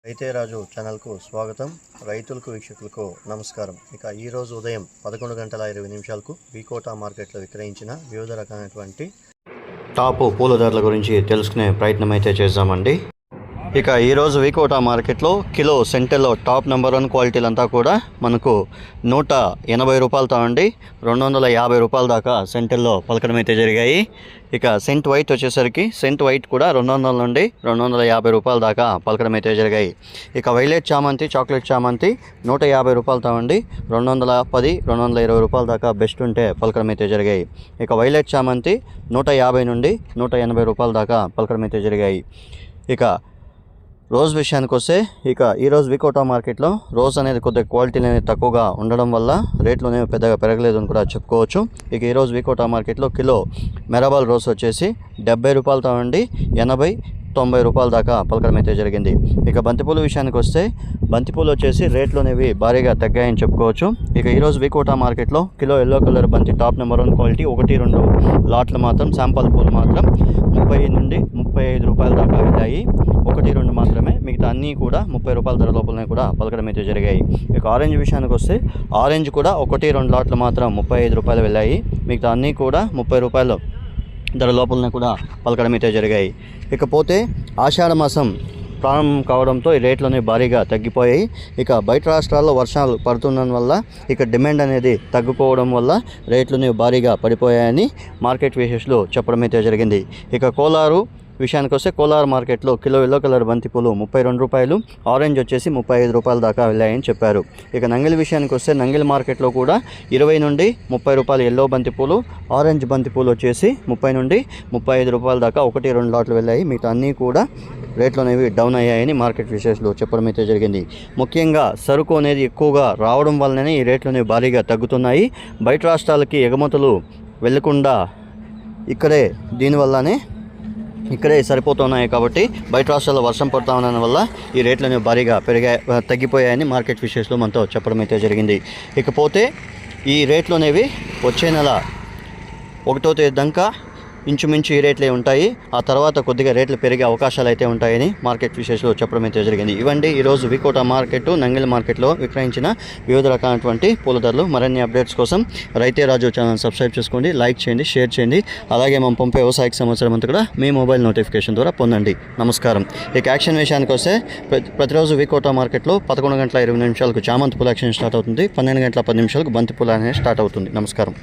రైతే రాజు ఛానల్కు స్వాగతం. రైతులకు వీక్షకులకు నమస్కారం. ఇక ఈరోజు ఉదయం 11:20 వికోటా మార్కెట్లో విక్రయించిన వివిధ రకాలైనటువంటి టాప్ పూల ధరల గురించి తెలుసుకునే ప్రయత్నం అయితే చేద్దామండి. ఇక ఈరోజు వికోటా మార్కెట్లో కిలో సెంటర్లో టాప్ నెంబర్ 1 క్వాలిటీలంతా కూడా మనకు 180 రూపాయలతో అండి 250 రూపాయల దాకా సెంటర్లో పలకడం అయితే జరిగాయి. ఇక సెంట్ వైట్ వచ్చేసరికి సెంట్ వైట్ కూడా 200 నుండి 250 రూపాయల దాకా పలకడం అయితే జరిగాయి. ఇక వైలెట్ చామంతి, చాక్లెట్ చామంతి 150 రూపాయలతో అండి 210, 220 రూపాయల దాకా బెస్ట్ ఉంటే పలకడం అయితే జరిగాయి. ఇక వైలెట్ చామంతి 150 నుండి 180 రూపాయల దాకా పలకడం అయితే జరిగాయి. ఇక రోజ్ విషయానికి వస్తే ఇక ఈరోజు వికోటా మార్కెట్లో రోజ్ అనేది కొద్దిగా క్వాలిటీ అనేది తక్కువగా ఉండడం వల్ల రేట్లు అనేవి పెద్దగా పెరగలేదు అని కూడా చెప్పుకోవచ్చు. ఇక ఈరోజు వికోటా మార్కెట్లో కిలో మెరాబాల్ రోజ్ వచ్చేసి 70 రూపాయలతో అండి 80, 90 రూపాయల దాకా పలకడం అయితే జరిగింది. ఇక బంతిపూల విషయానికి వస్తే బంతిపూలు వచ్చేసి రేట్లు అనేవి భారీగా తగ్గాయని చెప్పుకోవచ్చు. ఇక ఈరోజు వికోటా మార్కెట్లో కిలో ఎల్లో కలర్ బంతి టాప్ నెంబర్ 1 క్వాలిటీ 1-2 లాట్లు మాత్రం శాంపల్ పూలు మాత్రం 30 నుండి 35 రూపాయల దాకా వెళ్ళాయి. 1-2 మాత్రమే, మిగతా అన్నీ కూడా 30 రూపాయల ధర లోపలనే కూడా పలకడం అయితే జరిగాయి. ఇక ఆరెంజ్ విషయానికి వస్తే ఆరెంజ్ కూడా 1-2 లాట్లు మాత్రం 35 రూపాయలు వెళ్ళాయి. మిగతా అన్నీ కూడా 30 రూపాయలు ధర లోపలనే కూడా పలకడం అయితే జరిగాయి. ఇకపోతే ఆషాఢ మాసం ప్రారంభం కావడంతో ఈ రేట్లనే భారీగా తగ్గిపోయాయి. ఇక బయట రాష్ట్రాల్లో వర్షాలు పడుతున్నందు వల్ల ఇక డిమాండ్ అనేది తగ్గిపోవడం వల్ల రేట్లని భారీగా పడిపోయాయని మార్కెట్ విశేషాలు చెప్పడం అయితే జరిగింది. ఇక కోలారు విషయానికి వస్తే కోలార్ మార్కెట్లో కిలో ఎల్లో కలర్ బంతిపూలు 32 రూపాయలు, ఆరెంజ్ వచ్చేసి 35 రూపాయల దాకా వెళ్ళాయని చెప్పారు. ఇక నంగిలి విషయానికి వస్తే నంగిలి మార్కెట్లో కూడా 20 నుండి 30 రూపాయలు ఎల్లో బంతిపూలు, ఆరెంజ్ బంతిపూలు వచ్చేసి 30 నుండి 35 రూపాయల దాకా 1-2 లాట్లు వెళ్ళాయి. మిగతా అన్నీ కూడా రేట్లు అనేవి డౌన్ అయ్యాయని మార్కెట్ విశేషాలు చెప్పడం అయితే జరిగింది. ముఖ్యంగా సరుకు అనేది ఎక్కువగా రావడం వల్లనే ఈ రేట్లు అనేవి భారీగా తగ్గుతున్నాయి. బయట రాష్ట్రాలకి ఎగుమతులు వెళ్లకుండా ఇక్కడే సరిపోతున్నాయి కాబట్టి బయట రాష్ట్రాల్లో వర్షం పడుతూ ఉండడం వల్ల ఈ రేట్లు అనేవి భారీగా తగ్గిపోయాయని మార్కెట్ విశేషాలు మనతో చెప్పడం అయితే జరిగింది. ఇకపోతే ఈ రేట్లు అనేవి వచ్చే నెల 1వ తేదీ దాకా ఇంచుమించు ఈ రేట్లే ఉంటాయి. ఆ తర్వాత కొద్దిగా రేట్లు పెరిగే అవకాశాలు అయితే ఉంటాయని మార్కెట్ విశేషాలు చెప్పడం అయితే జరిగింది. ఇవండి ఈరోజు వికోటా మార్కెట్ నంగిలి మార్కెట్లో విక్రయించిన వివిధ రకాలైనటువంటి పూల ధరలు. మరిన్ని అప్డేట్స్ కోసం రైతే రాజు ఛానల్ సబ్స్క్రైబ్ చేసుకోండి, లైక్ చేయండి, షేర్ చేయండి. అలాగే మనం పంపే వ్యవసాయక సమాచారం అంతా కూడా మీ మొబైల్ నోటిఫికేషన్ ద్వారా పొందండి. నమస్కారం. ఇక యాక్షన్ విషయానికి వస్తే ప్రతిరోజు వికోటా మార్కెట్లో 11:20 చామంతి పూల యాక్షన్ స్టార్ట్ అవుతుంది. 12:10 బంతి పూల అనేది స్టార్ట్ అవుతుంది. నమస్కారం.